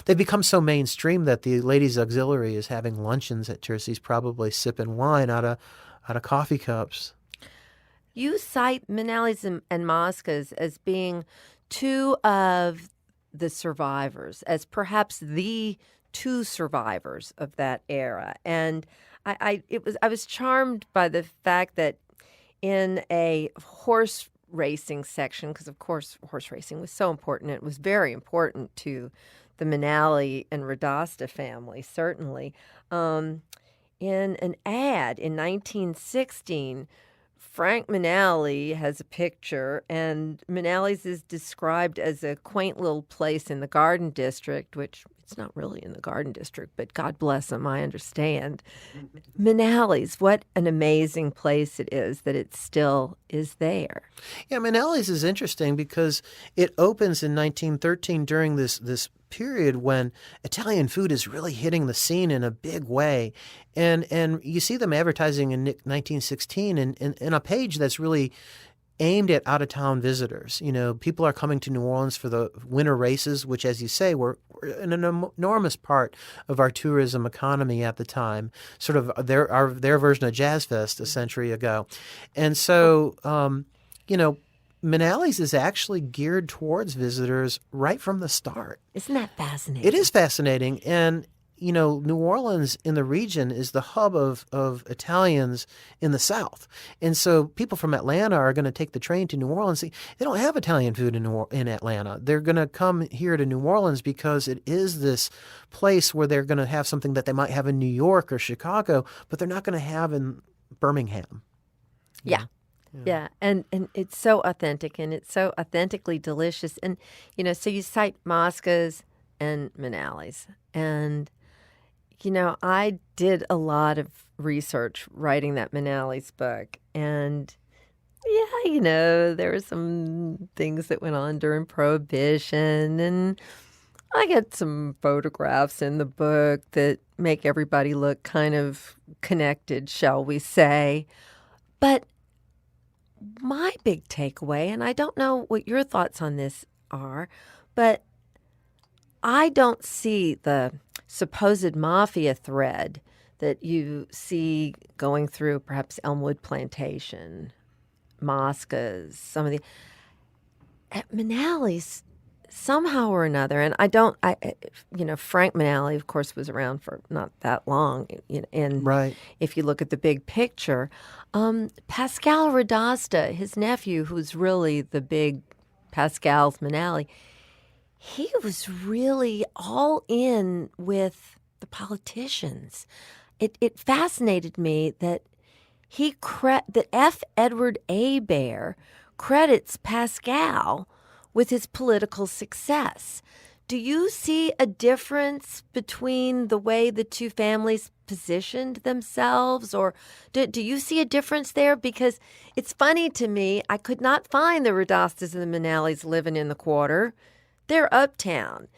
they've become so mainstream that the ladies' auxiliary is having luncheons at Terces, probably sipping wine out of coffee cups. You cite Manales and Moscas as being two of the survivors, as perhaps the two survivors of that era. And I was charmed by the fact that in a horse racing section, because of course horse racing was so important, it was very important to the Manale and Radostas family, certainly. In an ad in 1916, Frank Manale has a picture, and Manales is described as a quaint little place in the Garden District, which it's not really in the Garden District, but God bless them, I understand. Manales, what an amazing place it is that it still is there. Yeah, Manales is interesting because it opens in 1913 during this period when Italian food is really hitting the scene in a big way. And you see them advertising in 1916 in a page that's really aimed at out-of-town visitors. People are coming to New Orleans for the winter races, which, as you say, were an enormous part of our tourism economy at the time, sort of their version of Jazz Fest a century ago. And so, Manales is actually geared towards visitors right from the start. Isn't that fascinating? It is fascinating. And, New Orleans in the region is the hub of Italians in the South. And so people from Atlanta are going to take the train to New Orleans. They don't have Italian food in Atlanta. They're going to come here to New Orleans because it is this place where they're going to have something that they might have in New York or Chicago, but they're not going to have in Birmingham. Yeah. Yeah, and it's so authentic, and it's so authentically delicious. And, so you cite Moscas and Manales. And, I did a lot of research writing that Manales book. And, yeah, there were some things that went on during Prohibition. And I got some photographs in the book that make everybody look kind of connected, shall we say. But my big takeaway, and I don't know what your thoughts on this are, but I don't see the supposed mafia thread that you see going through perhaps Elmwood Plantation, Moscas, some of the at Manales somehow or another. And Frank Manale, of course, was around for not that long. And right. If you look at the big picture, Pascal Radostas, his nephew, who's really the big Pascal's Manale, he was really all in with the politicians. It fascinated me that that F. Edward Hebert credits Pascal with his political success. Do you see a difference between the way the two families positioned themselves, or do you see a difference there? Because it's funny to me, I could not find the Radostas and the Manales living in the quarter. They're uptown,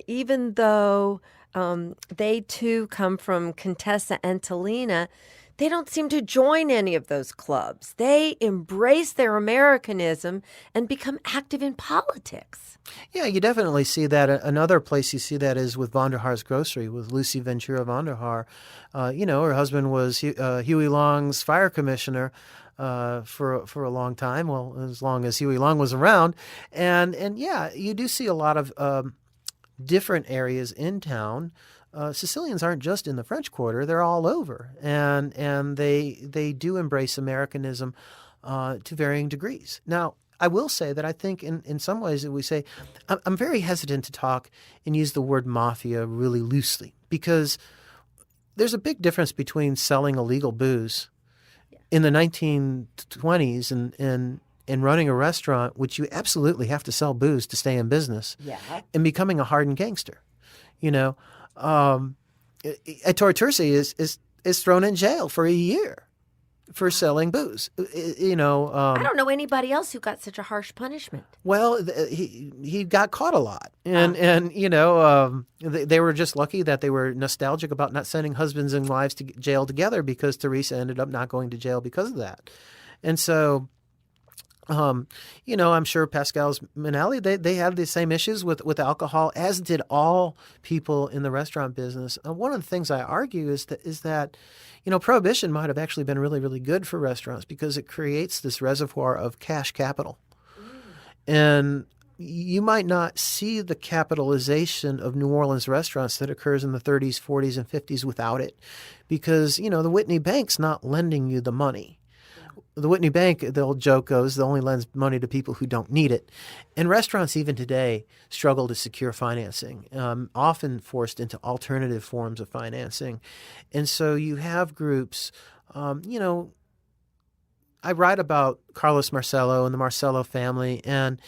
even though they too come from Contessa and Talina. They don't seem to join any of those clubs. They embrace their Americanism and become active in politics. Yeah, you definitely see that. Another place you see that is with Vonderhaar's Grocery, with Lucy Ventura Vonderhaar. Her husband was Huey Long's fire commissioner for a long time, well, as long as Huey Long was around. And yeah, you do see a lot of different areas in town. Sicilians aren't just in the French Quarter; they're all over, and they do embrace Americanism to varying degrees. Now, I will say that I think in some ways that we say, I'm very hesitant to talk and use the word mafia really loosely, because there's a big difference between selling illegal booze in the 1920s and running a restaurant, which you absolutely have to sell booze to stay in business, and becoming a hardened gangster. You know, Ettore is thrown in jail for a year for selling booze. I don't know anybody else who got such a harsh punishment. Well, he got caught a lot, and they were just lucky that they were nostalgic about not sending husbands and wives to jail together, because Teresa ended up not going to jail because of that. And so, I'm sure Pascal's Manale, they had the same issues with alcohol, as did all people in the restaurant business. One of the things I argue is that Prohibition might have actually been really, really good for restaurants, because it creates this reservoir of cash capital. And you might not see the capitalization of New Orleans restaurants that occurs in the 30s, 40s, and 50s without it, because, the Whitney Bank's not lending you the money. The Whitney Bank, the old joke goes, only lends money to people who don't need it. And restaurants even today struggle to secure financing, often forced into alternative forms of financing. And so you have groups, I write about Carlos Marcello and the Marcello family, and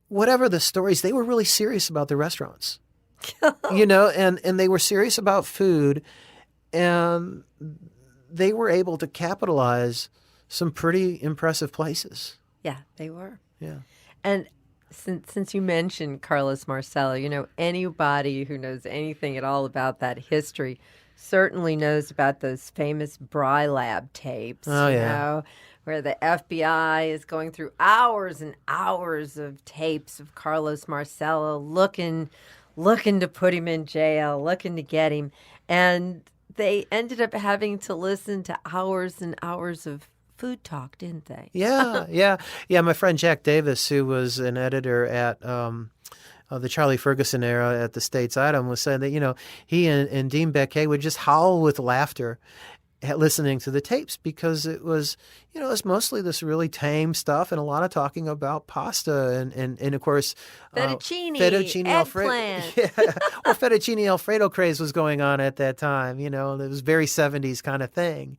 whatever the stories, they were really serious about their restaurants, and they were serious about food, and they were able to capitalize some pretty impressive places. Yeah, they were. Yeah. And since you mentioned Carlos Marcello, anybody who knows anything at all about that history certainly knows about those famous Bry Lab tapes. Where the FBI is going through hours and hours of tapes of Carlos Marcello looking to put him in jail, looking to get him. And they ended up having to listen to hours and hours of food talk, didn't they? Yeah. My friend Jack Davis, who was an editor at the Charlie Ferguson era at the States Item, was saying that, he and Dean Becquet would just howl with laughter listening to the tapes, because it was, it's mostly this really tame stuff and a lot of talking about pasta and of course, fettuccine Alfredo. eggplant. Or fettuccine Alfredo craze was going on at that time. It was very 70s kind of thing.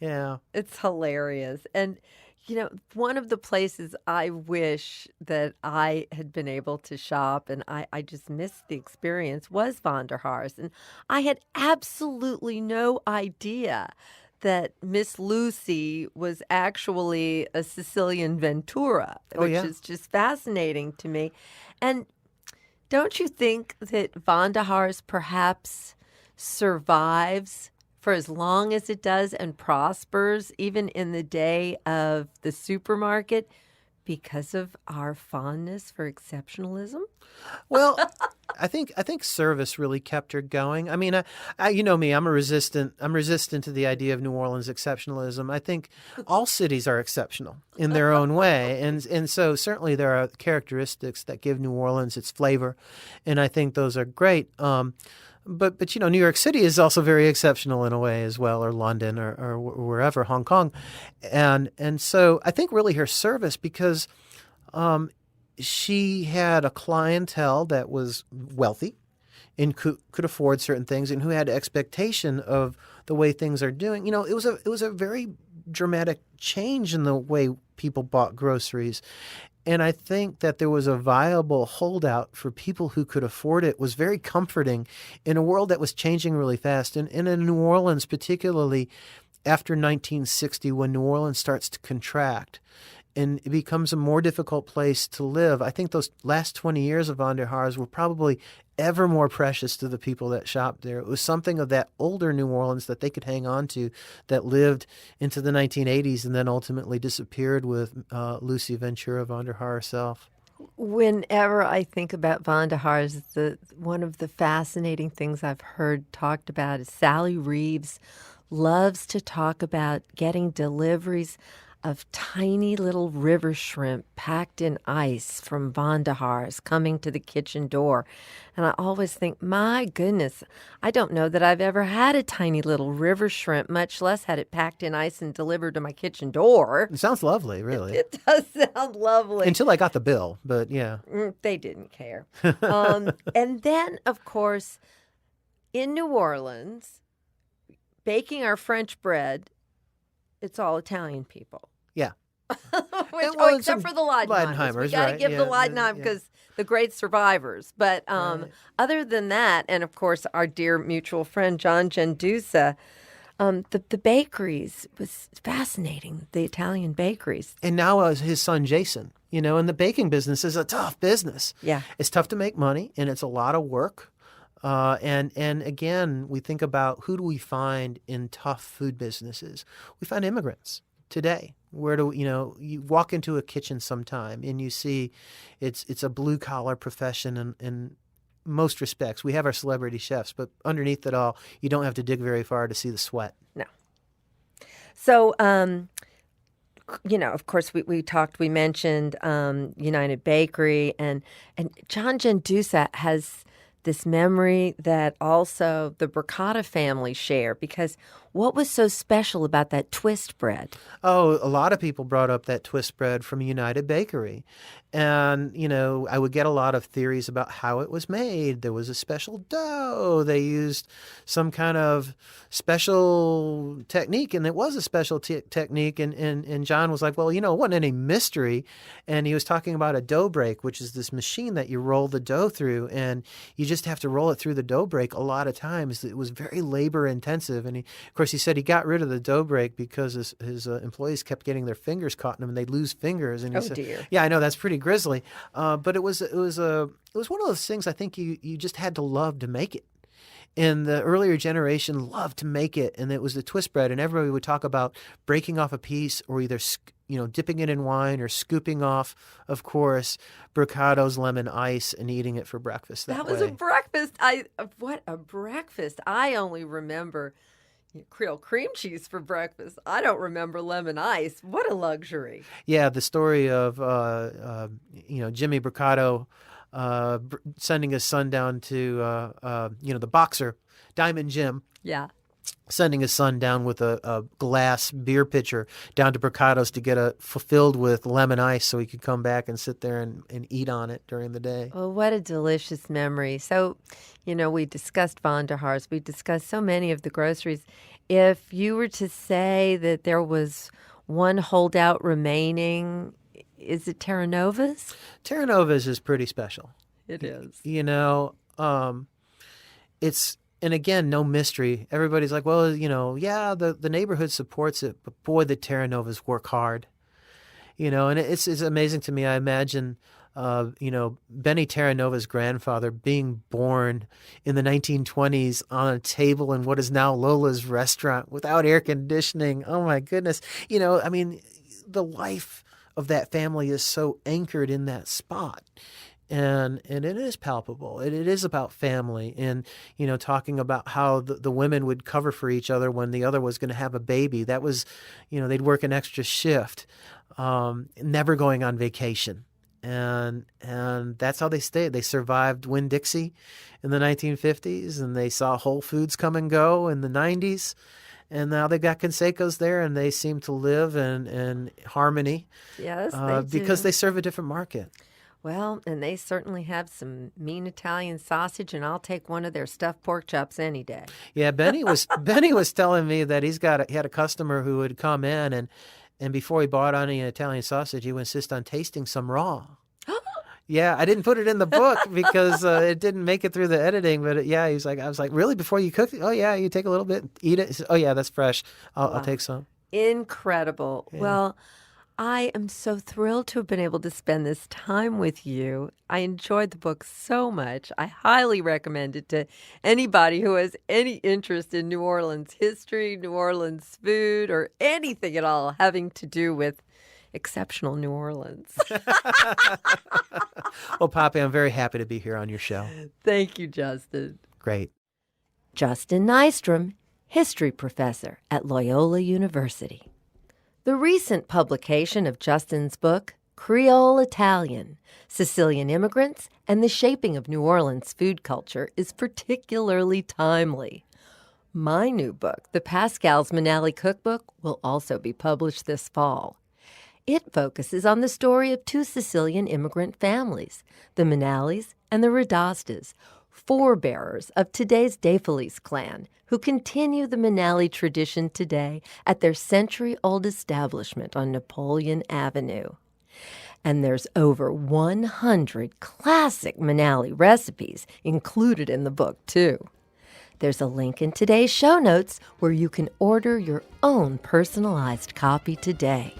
Yeah. It's hilarious. And, one of the places I wish that I had been able to shop, and I just missed the experience, was Van der Haar's. And I had absolutely no idea that Miss Lucy was actually a Sicilian Ventura, which is just fascinating to me. And don't you think that Van der Haar's perhaps survives for as long as it does and prospers, even in the day of the supermarket, because of our fondness for exceptionalism? Well, I think service really kept her going. I mean, you know me, I'm resistant to the idea of New Orleans exceptionalism. I think all cities are exceptional in their own way, and so certainly there are characteristics that give New Orleans its flavor, and I think those are great. But New York City is also very exceptional in a way as well, or London, or wherever, Hong Kong, and so I think really her service, because she had a clientele that was wealthy and could afford certain things, and who had expectation of the way things are doing. It was a very dramatic change in the way people bought groceries. And I think that there was a viable holdout for people who could afford it. Was very comforting in a world that was changing really fast. And in New Orleans, particularly after 1960, when New Orleans starts to contract and it becomes a more difficult place to live, I think those last 20 years of Van der Haar's were probably ever more precious to the people that shopped there. It was something of that older New Orleans that they could hang on to, that lived into the 1980s and then ultimately disappeared with Lucy Ventura Van der Haar herself. Whenever I think about Van der Haar's, one of the fascinating things I've heard talked about is Sally Reeves loves to talk about getting deliveries. of tiny little river shrimp packed in ice from Vonderhaar's coming to the kitchen door. And I always think, my goodness, I don't know that I've ever had a tiny little river shrimp, much less had it packed in ice and delivered to my kitchen door. It sounds lovely, really. It does sound lovely. Until I got the bill, but yeah. They didn't care. And then, of course, in New Orleans, baking our French bread, it's all Italian people. Yeah. Except for the Leidenheimers. We got to give the Leidenheim because the great survivors. But other than that, and of course our dear mutual friend John Gendusa, the bakeries was fascinating, the Italian bakeries. And now his son Jason, and the baking business is a tough business. Yeah. It's tough to make money, and it's a lot of work. And again, we think about who do we find in tough food businesses? We find immigrants today. Where do you walk into a kitchen sometime and you see it's a blue collar profession in most respects. We have our celebrity chefs, but underneath it all, you don't have to dig very far to see the sweat. No. So, of course, we mentioned United Bakery, and John Gendusa has this memory that also the Braccata family share, because what was so special about that twist bread? Oh, a lot of people brought up that twist bread from United Bakery. And, I would get a lot of theories about how it was made. There was a special dough. They used some kind of special technique, and it was a special technique. And John was like, well, it wasn't any mystery. And he was talking about a dough break, which is this machine that you roll the dough through, and you just have to roll it through the dough break a lot of times. It was very labor intensive. And of course, he said he got rid of the dough break because his employees kept getting their fingers caught in them, and they'd lose fingers. And he said, dear. Yeah, I know, that's pretty grisly. But it was one of those things I think you just had to love to make it. And the earlier generation loved to make it, and it was the twist bread. And everybody would talk about breaking off a piece, or either dipping it in wine, or scooping off, of course, Bracato's lemon ice and eating it for breakfast. That was way. a breakfast. What a breakfast! I only remember Creole cream cheese for breakfast. I don't remember lemon ice. What a luxury! Yeah, the story of Jimmy Braccato sending his son down to the boxer Diamond Jim. Yeah. Sending his son down with a glass beer pitcher down to Braccato's to get filled with lemon ice so he could come back and sit there and eat on it during the day. Oh, what a delicious memory. So, we discussed Vonderhaar's. We discussed so many of the groceries. If you were to say that there was one holdout remaining, is it Terranova's? Terranova's is pretty special. It is. It's... And again, no mystery. Everybody's like, well, the neighborhood supports it, but boy, the Terranovas work hard. And it's amazing to me. I imagine, Benny Terranova's grandfather being born in the 1920s on a table in what is now Lola's restaurant without air conditioning. Oh, my goodness. The life of that family is so anchored in that spot. And it is palpable. It is about family, and talking about how the women would cover for each other when the other was going to have a baby. That was, they'd work an extra shift, never going on vacation, and that's how they stayed. They survived Winn-Dixie in the 1950s, and they saw Whole Foods come and go in the 90s. And now they've got Canseco's there, and they seem to live in harmony. Yes, they do. Because they serve a different market. Well, and they certainly have some mean Italian sausage, and I'll take one of their stuffed pork chops any day. Yeah, Benny was telling me that he had a customer who would come in, and before he bought any Italian sausage, he would insist on tasting some raw. Yeah, I didn't put it in the book because it didn't make it through the editing. But I was like, really? Before you cook it? Oh yeah, you take a little bit, eat it. He said, oh yeah, that's fresh. I'll take some. Incredible. Yeah. Well, I am so thrilled to have been able to spend this time with you. I enjoyed the book so much. I highly recommend it to anybody who has any interest in New Orleans history, New Orleans food, or anything at all having to do with exceptional New Orleans. Well, Poppy, I'm very happy to be here on your show. Thank you, Justin. Great. Justin Nystrom, history professor at Loyola University. The recent publication of Justin's book, Creole Italian, Sicilian Immigrants and the Shaping of New Orleans Food Culture, is particularly timely. My new book, the Pascal's Manale Cookbook, will also be published this fall. It focuses on the story of two Sicilian immigrant families, the Manales and the Radostas, forebearers of today's Defelice clan, who continue the Manale tradition today at their century-old establishment on Napoleon Avenue. And there's over 100 classic Manale recipes included in the book, too. There's a link in today's show notes where you can order your own personalized copy today.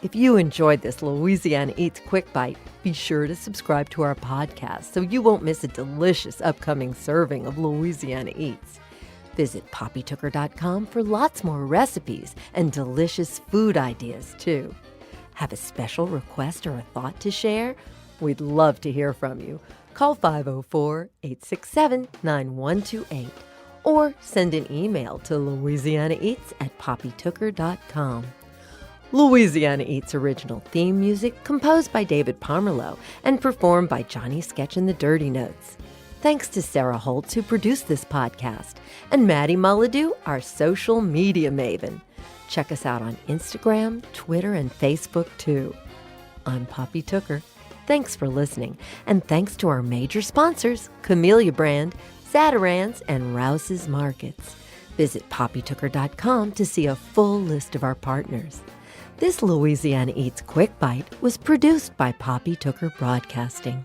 If you enjoyed this Louisiana Eats Quick Bite, be sure to subscribe to our podcast so you won't miss a delicious upcoming serving of Louisiana Eats. Visit poppytooker.com for lots more recipes and delicious food ideas, too. Have a special request or a thought to share? We'd love to hear from you. Call 504-867-9128 or send an email to louisianaeats@poppytooker.com. Louisiana Eats original theme music composed by David Pomerleau and performed by Johnny Sketch and the Dirty Notes. Thanks to Sarah Holtz, who produced this podcast, and Maddie Mullidew, our social media maven. Check us out on Instagram, Twitter, and Facebook, too. I'm Poppy Tooker. Thanks for listening, and thanks to our major sponsors, Camellia Brand, Zatarans, and Rouse's Markets. Visit poppytooker.com to see a full list of our partners. This Louisiana Eats Quick Bite was produced by Poppy Tooker Broadcasting.